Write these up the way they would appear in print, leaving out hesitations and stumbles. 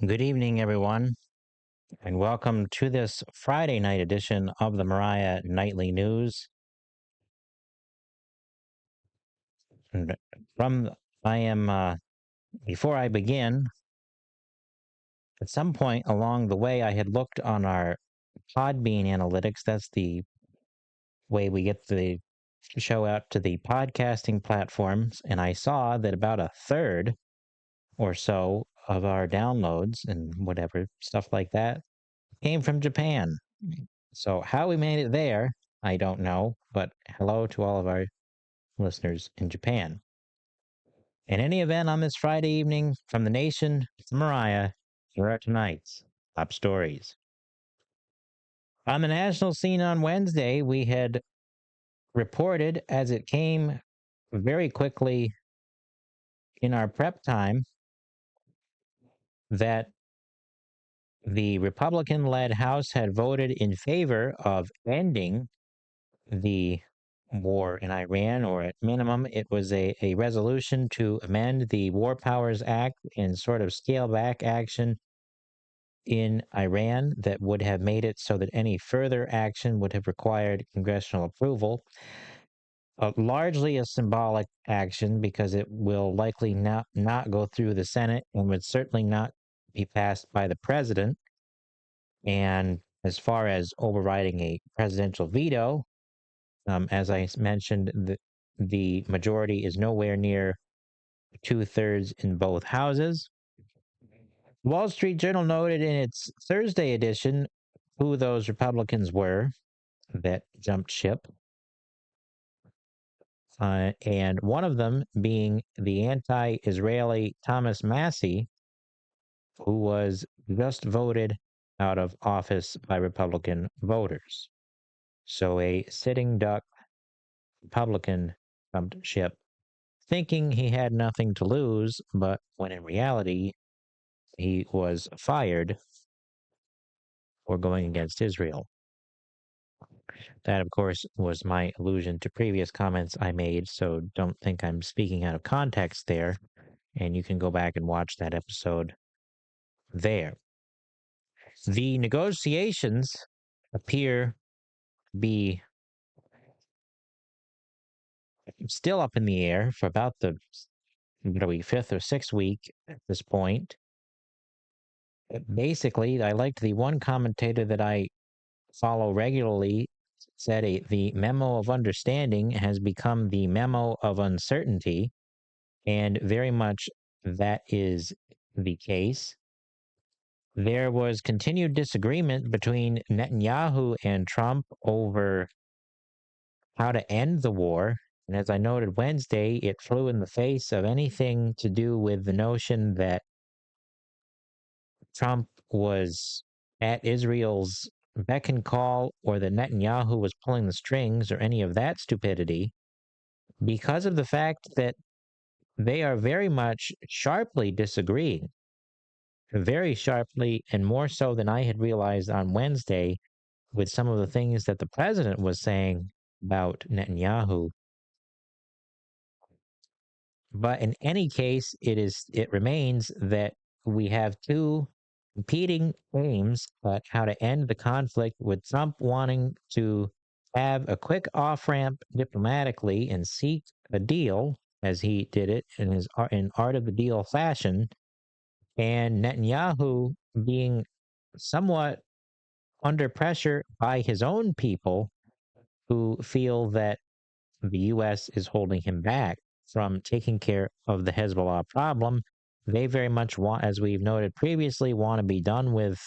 Good evening, everyone, and welcome to this Friday night edition of the Moriah Nightly News. And from I am before I begin, at some point along the way, I had looked on our Podbean analytics. That's the way we get the show out to the podcasting platforms, and I saw that about a third or so of our downloads and whatever stuff like that came from Japan. So how we made it there, I don't know, but hello to all of our listeners in Japan. In any event, on this Friday evening, from the nation to Mariah, here are tonight's top stories. On the national scene on Wednesday, we had reported, as it came very quickly in our prep time, that the Republican led House had voted in favor of ending the war in Iran, or at minimum, it was a resolution to amend the War Powers Act and sort of scale back action in Iran that would have made it so that any further action would have required congressional approval. Largely a symbolic action because it will likely not go through the Senate and would certainly not be passed by the president. And as far as overriding a presidential veto, as I mentioned, the majority is nowhere near 2/3 in both houses. Wall Street Journal noted in its Thursday edition who those Republicans were that jumped ship, and one of them being the anti-Israeli Thomas Massie, who was just voted out of office by Republican voters. So a sitting duck Republican jumped ship, thinking he had nothing to lose, but when in reality, he was fired for going against Israel. That, of course, was my allusion to previous comments I made, so don't think I'm speaking out of context there, and you can go back and watch that episode there. The negotiations appear to be still up in the air for about the fifth or sixth week at this point. Basically, I liked the one commentator that I follow regularly said the memo of understanding has become the memo of uncertainty, and very much that is the case. There was continued disagreement between Netanyahu and Trump over how to end the war. And as I noted Wednesday, it flew in the face of anything to do with the notion that Trump was at Israel's beck and call, or that Netanyahu was pulling the strings, or any of that stupidity, because of the fact that they are very much sharply disagreeing, very sharply, and more so than I had realized on Wednesday, with some of the things that the president was saying about Netanyahu. But in any case, it remains that we have two competing aims at how to end the conflict, with Trump wanting to have a quick off ramp diplomatically and seek a deal, as he did it in his in art of the deal fashion, and Netanyahu being somewhat under pressure by his own people who feel that the U.S. is holding him back from taking care of the Hezbollah problem. They very much want, as we've noted previously, want to be done with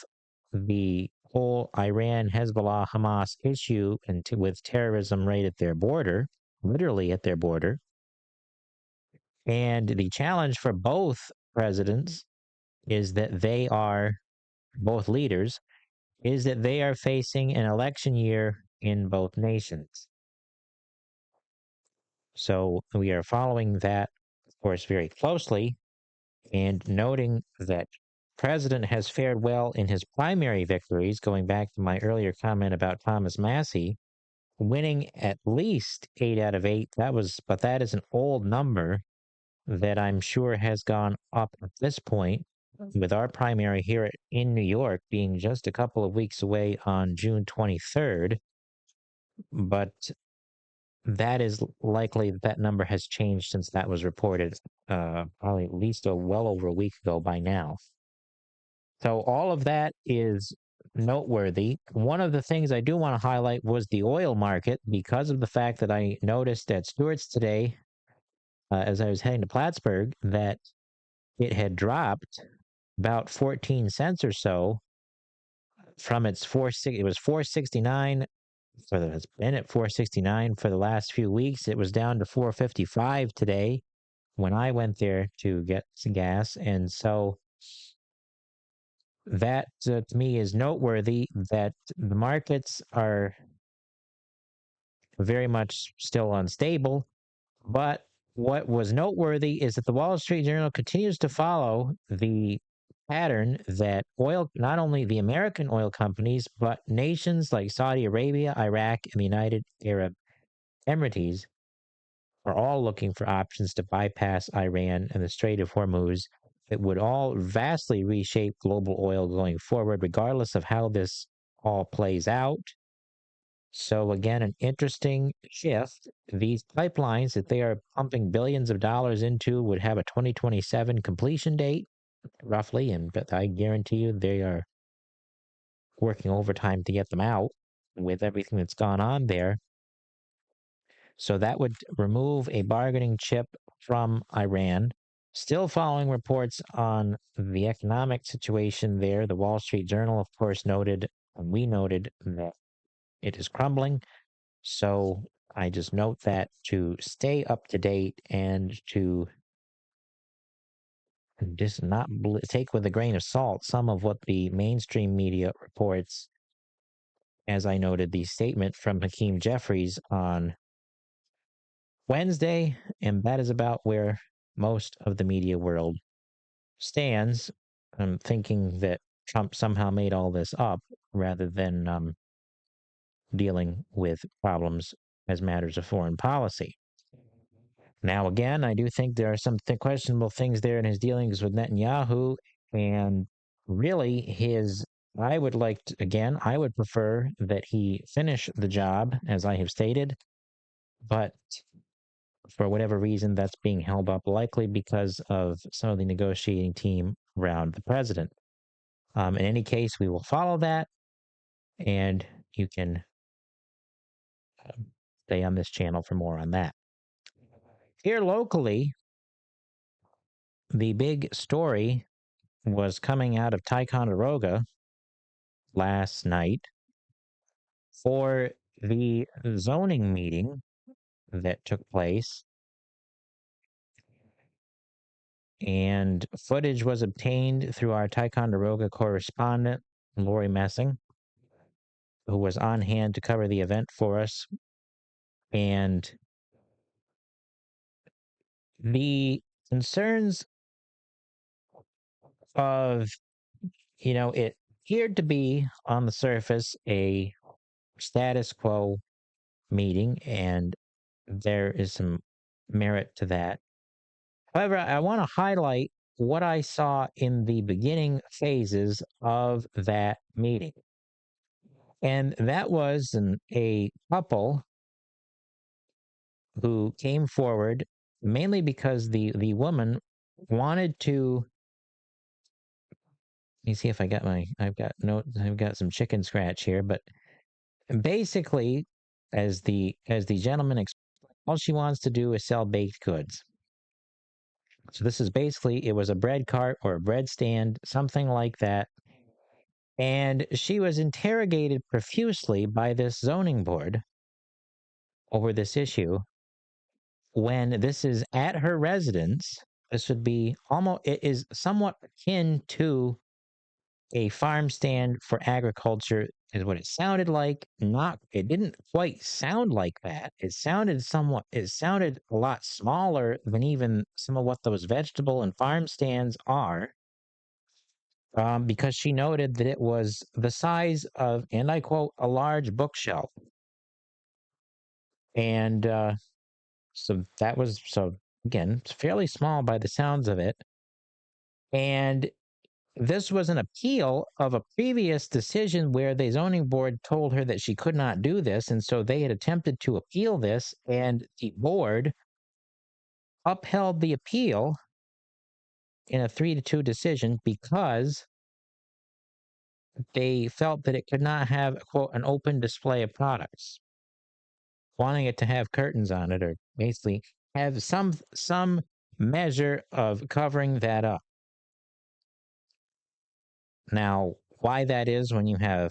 the whole Iran, Hezbollah, Hamas issue and with terrorism right at their border, literally at their border. And the challenge for both presidents is that both leaders, is that they are facing an election year in both nations. So we are following that, of course, very closely, and noting that president has fared well in his primary victories, going back to my earlier comment about Thomas Massie, winning at least 8 out of 8. But that is an old number that I'm sure has gone up at this point. with our primary here in New York being just a couple of weeks away on June 23rd. But that is likely that number has changed since that was reported, probably at least well over a week ago by now. So all of that is noteworthy. One of the things I do want to highlight was the oil market, because of the fact that I noticed at Stewart's today, as I was heading to Plattsburgh, that it had dropped about 14 cents or so from its it was 469 it's been at 469 for the last few weeks. It was down to 455 today when I went there to get some gas. And so that to me is noteworthy, that the markets are very much still unstable. But what was noteworthy is that the Wall Street Journal continues to follow the pattern that not only the American oil companies, but nations like Saudi Arabia, Iraq, and the United Arab Emirates are all looking for options to bypass Iran and the Strait of Hormuz that would all vastly reshape global oil going forward, regardless of how this all plays out. So again, an interesting shift. These pipelines that they are pumping billions of dollars into would have a 2027 completion date, roughly, but I guarantee you they are working overtime to get them out with everything that's gone on there. So that would remove a bargaining chip from Iran. Still following reports on the economic situation there, the Wall Street Journal, of course, noted, and we noted, that it is crumbling. So I just note that to stay up to date and to just not take with a grain of salt some of what the mainstream media reports. As I noted, the statement from Hakeem Jeffries on Wednesday, and that is about where most of the media world stands. I'm thinking that Trump somehow made all this up rather than dealing with problems as matters of foreign policy. Now, again, I do think there are some questionable things there in his dealings with Netanyahu, and really I would I would prefer that he finish the job, as I have stated, but for whatever reason, that's being held up, likely because of some of the negotiating team around the president. In any case, we will follow that, and you can stay on this channel for more on that. Here locally, the big story was coming out of Ticonderoga last night for the zoning meeting that took place. And footage was obtained through our Ticonderoga correspondent, Lori Messing, who was on hand to cover the event for us. And the concerns of, it appeared to be on the surface a status quo meeting, and there is some merit to that. However, I want to highlight what I saw in the beginning phases of that meeting. And that was a couple who came forward mainly because the woman wanted to. Let me see if I've got some chicken scratch here, but basically, as the gentleman explained, all she wants to do is sell baked goods. So this is basically, it was a bread cart or a bread stand, something like that. And she was interrogated profusely by this zoning board over this issue. When this is at her residence, this would be it is somewhat akin to a farm stand for agriculture, is what it sounded like. It didn't quite sound like that. It sounded a lot smaller than even some of what those vegetable and farm stands are. Because she noted that it was the size of, and I quote, a large bookshelf. And so again, it's fairly small by the sounds of it. And this was an appeal of a previous decision where the zoning board told her that she could not do this. And so they had attempted to appeal this, and the board upheld the appeal in a 3-2 decision because they felt that it could not have, quote, an open display of products, wanting it to have curtains on it, or basically have some measure of covering that up. Now, why that is when you have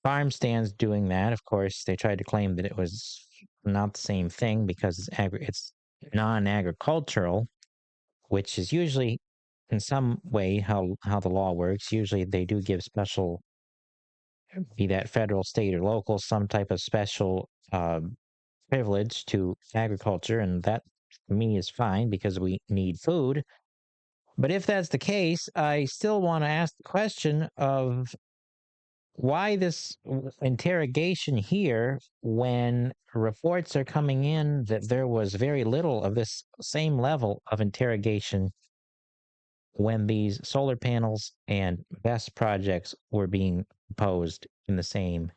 farm stands doing that, of course, they tried to claim that it was not the same thing because it's non-agricultural, which is usually in some way how the law works. Usually they do give special, be that federal, state, or local, some type of special privilege to agriculture, and that to me is fine because we need food. But if that's the case, I still want to ask the question of why this interrogation here when reports are coming in that there was very little of this same level of interrogation when these solar panels and BESS projects were being proposed in the same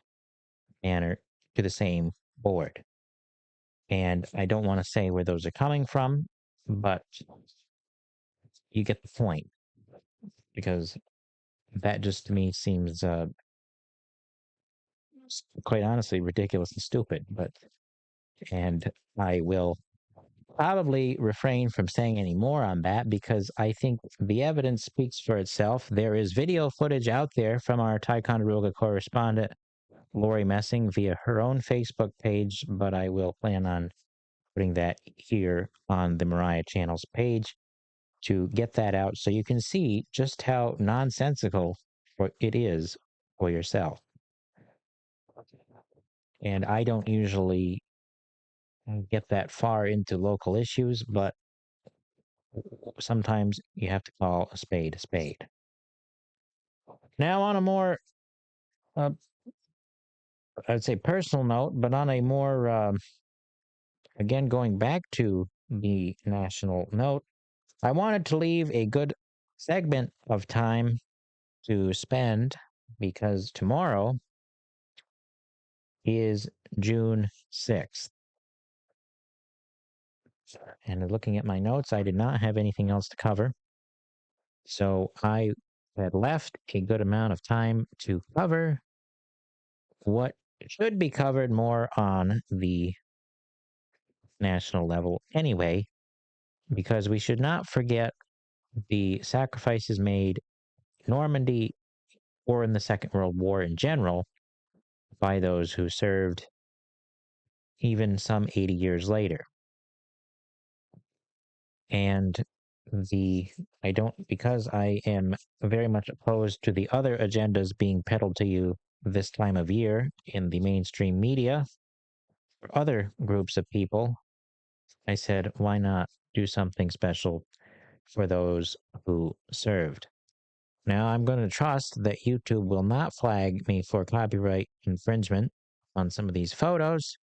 manner to the same board. And I don't want to say where those are coming from, but you get the point, because that just to me seems quite honestly ridiculous and stupid. And I will probably refrain from saying any more on that because I think the evidence speaks for itself. There is video footage out there from our Ticonderoga correspondent, Lori Messing, via her own Facebook page, but I will plan on putting that here on the Moriah channel's page to get that out so you can see just how nonsensical it is for yourself. And I don't usually get that far into local issues, but sometimes you have to call a spade a spade. Now, on a more, I'd say personal note, but on a more, again, going back to the national note, I wanted to leave a good segment of time to spend because tomorrow is June 6th. And looking at my notes, I did not have anything else to cover. So I had left a good amount of time to cover what should be covered more on the national level anyway, because we should not forget the sacrifices made in Normandy or in the Second World War in general by those who served even some 80 years later. And because I am very much opposed to the other agendas being peddled to you this time of year in the mainstream media or other groups of people, I said, why not do something special for those who served? Now, I'm going to trust that YouTube will not flag me for copyright infringement on some of these photos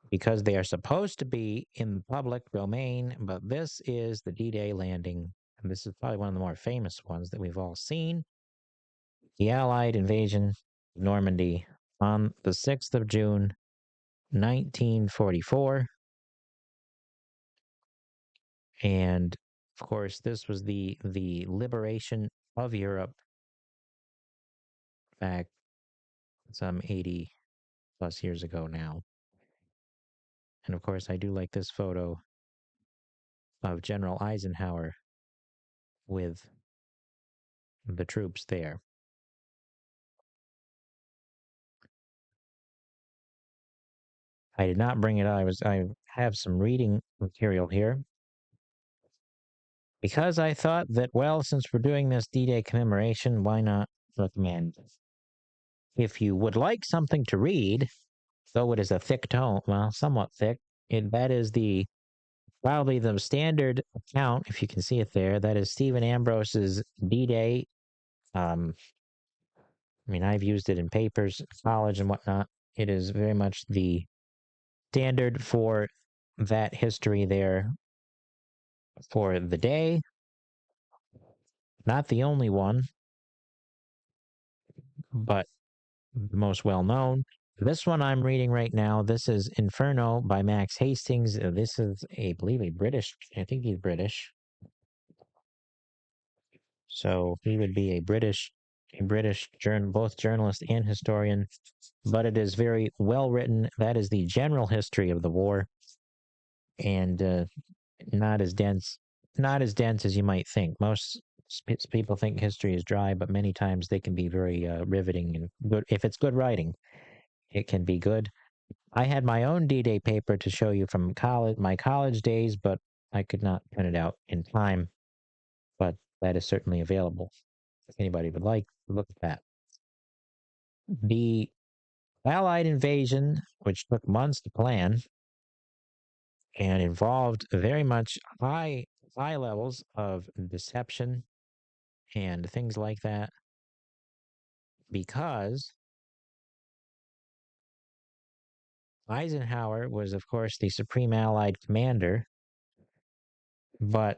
because they are supposed to be in the public domain, but this is the D-Day landing, and this is probably one of the more famous ones that we've all seen. The Allied invasion of Normandy on the 6th of June, 1944. And of course, this was the liberation of Europe back some 80 plus years ago now. And of course, I do like this photo of General Eisenhower with the troops there. I did not bring it up. I have some reading material here because I thought that, well, since we're doing this D-Day commemoration, why not recommend? If you would like something to read, though it is a thick tome, well, somewhat thick, that is probably the standard account, if you can see it there. That is Stephen Ambrose's D-Day. I mean, I've used it in papers, college, and whatnot. It is very much the standard for that history there for the day. not the only one, but the most well known. This one I'm reading right now, this is Inferno by Max Hastings. This is I believe a British, I think he's British. So he would be both journalist and historian, but it is very well written. That is the general history of the war, and not as dense, not as dense as you might think. Most people think history is dry, but many times they can be very riveting and good. If it's good writing, it can be good. I had my own D-Day paper to show you from my college days, but I could not print it out in time. But that is certainly available if anybody would like to look at that. The Allied invasion, which took months to plan and involved very much high levels of deception and things like that, because Eisenhower was, of course, the supreme Allied commander, but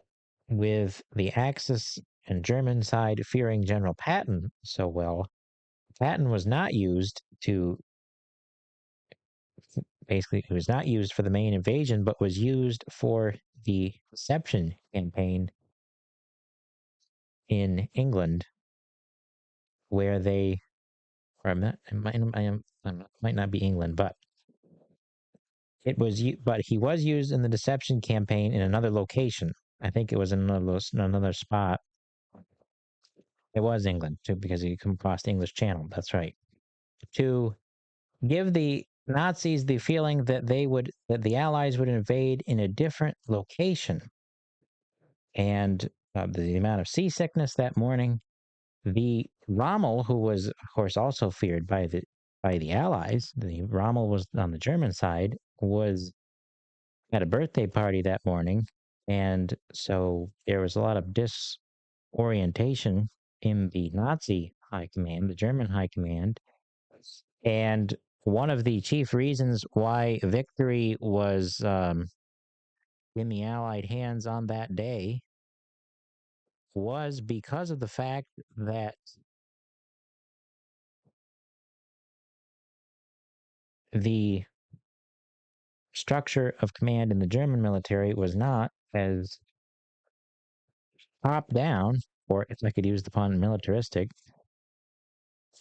with the Axis and German side fearing General Patton so well, Patton was not used to basically, it was not used for the main invasion, but was used for the deception campaign in England, where they, or I'm not, might not be England, but but he was used in the deception campaign in another location. I think it was in another spot. It was England too, because he come across the English Channel. That's right. To give the Nazis the feeling that that the Allies would invade in a different location, and the amount of seasickness that morning. The Rommel, who was of course also feared by the Allies, the Rommel was on the German side, was at a birthday party that morning, and so there was a lot of disorientation in the Nazi high command, the German high command, and one of the chief reasons why victory was in the Allied hands on that day was because of the fact that the structure of command in the German military was not as top down, or if I could use the pun, militaristic,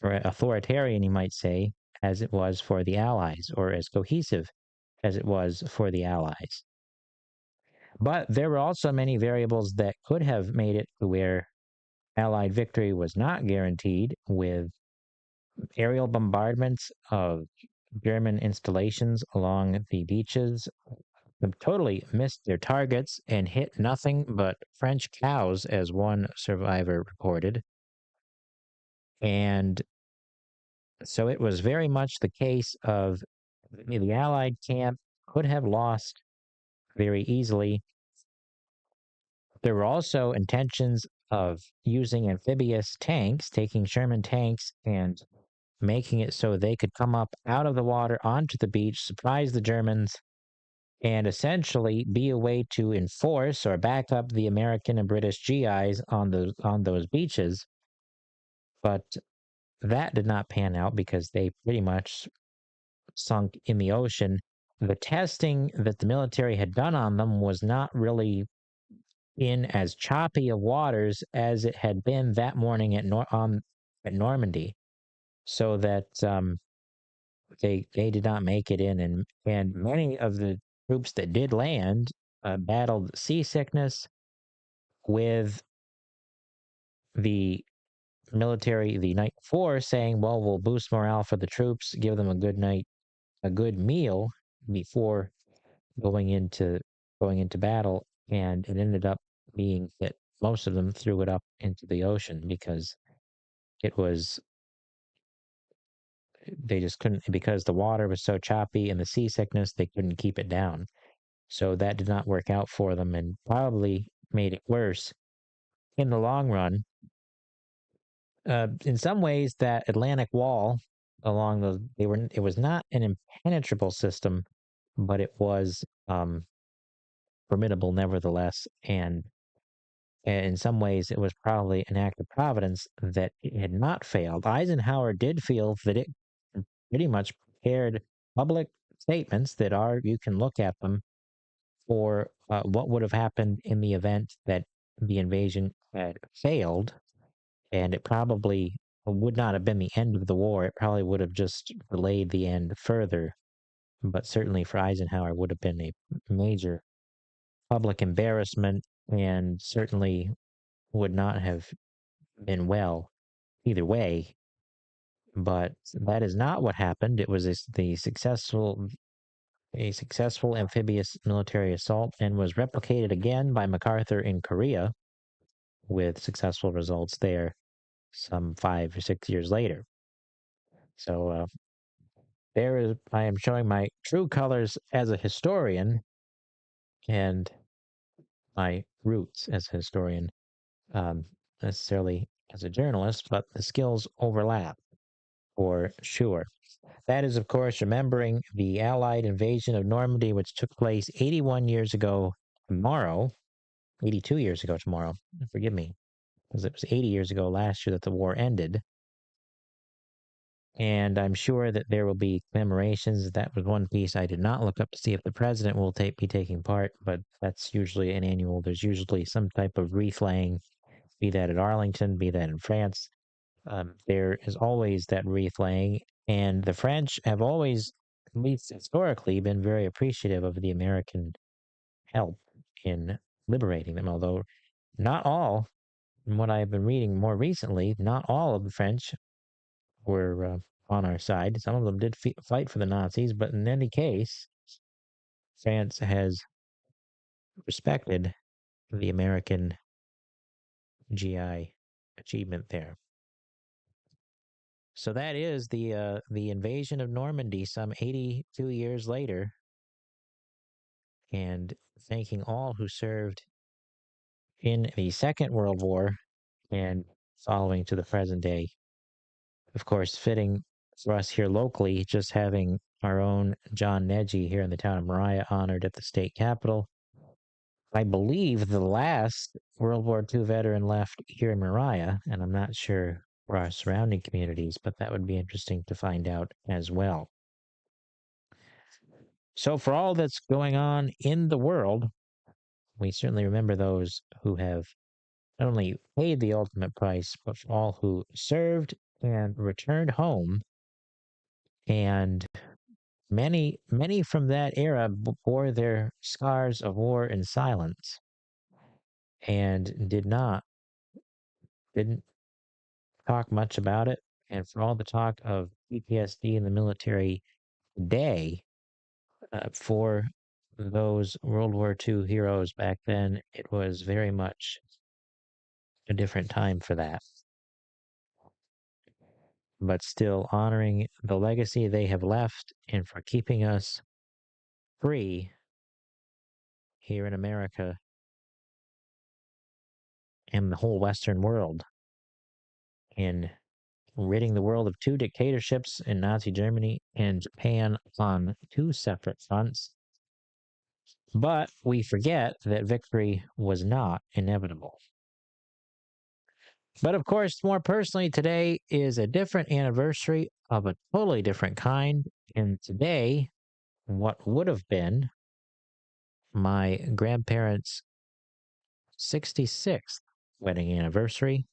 or authoritarian, you might say, as it was for the Allies, or as cohesive as it was for the Allies. But there were also many variables that could have made it to where Allied victory was not guaranteed, with aerial bombardments of German installations along the beaches totally missed their targets and hit nothing but French cows, as one survivor reported. And so it was very much the case of the Allied camp could have lost very easily. There were also intentions of using amphibious tanks, taking Sherman tanks and making it so they could come up out of the water onto the beach, surprise the Germans, and essentially be a way to enforce or back up the American and British GIs on those beaches. But that did not pan out because they pretty much sunk in the ocean. The testing that the military had done on them was not really in as choppy of waters as it had been that morning at Normandy, so that they did not make it in, and many of the troops that did land battled seasickness, with the military the night before saying, well, we'll boost morale for the troops, give them a good meal before going into battle, and it ended up being that most of them threw it up into the ocean because it was they just couldn't, because the water was so choppy and the seasickness, they couldn't keep it down. So that did not work out for them and probably made it worse in the long run. In some ways, that Atlantic wall along it was not an impenetrable system, but it was formidable nevertheless. And And in some ways, it was probably an act of providence that it had not failed. Eisenhower did feel that it pretty much prepared public statements that are, you can look at them, for what would have happened in the event that the invasion had failed. And it probably would not have been the end of the war. It probably would have just delayed the end further. But certainly for Eisenhower, would have been a major public embarrassment and certainly would not have been well either way. But that is not what happened. It was a successful amphibious military assault and was replicated again by MacArthur in Korea with successful results there some 5 or 6 years later. So I am showing my true colors as a historian and my roots as a historian, necessarily as a journalist, but the skills overlap for sure. That is, of course, remembering the Allied invasion of Normandy, which took place 81 years ago tomorrow, 82 years ago tomorrow, forgive me, because it was 80 years ago last year that the war ended. And I'm sure that there will be commemorations. That was one piece I did not look up to see if the president will be taking part, but that's usually an annual. There's usually some type of wreath laying, be that at Arlington, be that in France. There is always that wreath laying, and the French have always, at least historically, been very appreciative of the American help in liberating them, although not all, from what I've been reading more recently, not all of the French were on our side. Some of them did fight for the Nazis, but in any case, France has respected the American GI achievement there. So that is the invasion of Normandy some 82 years later, and thanking all who served in the Second World War and following to the present day. Of course, fitting for us here locally, just having our own John Nedgy here in the town of Moriah honored at the state capitol. I believe the last World War II veteran left here in Moriah, and I'm not sure for our surrounding communities, but that would be interesting to find out as well. So, for all that's going on in the world, we certainly remember those who have not only paid the ultimate price, but for all who served and returned home. And many from that era bore their scars of war in silence and didn't talk much about it. And for all the talk of PTSD in the military today, for those World War II heroes back then, it was very much a different time for that. But still honoring the legacy they have left and for keeping us free here in America and the whole Western world, in ridding the world of 2 dictatorships in Nazi Germany and Japan on 2 separate fronts. But we forget that victory was not inevitable. But of course, more personally, today is a different anniversary of a totally different kind. And today, what would have been my grandparents' 66th wedding anniversary.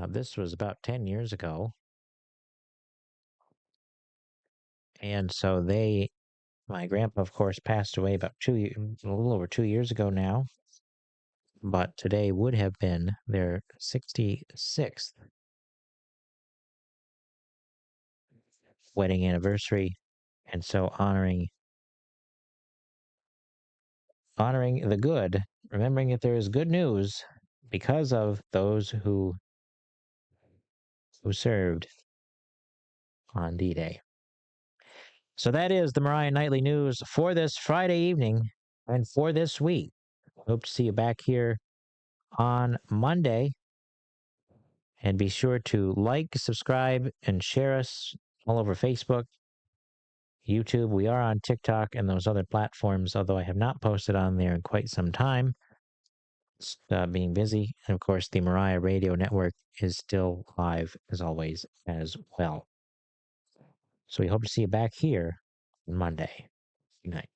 This was about 10 years ago. And so my grandpa, of course, passed away about a little over 2 years ago now. But today would have been their 66th wedding anniversary. And so honoring the good, remembering that there is good news because of those who served on D-Day. So that is the Moriah Nightly News for this Friday evening and for this week. Hope to see you back here on Monday. And be sure to like, subscribe, and share us all over Facebook, YouTube. We are on TikTok and those other platforms, although I have not posted on there in quite some time. being busy. And of course, the Moriah Radio Network is still live as always as well. So we hope to see you back here on Monday. Good night.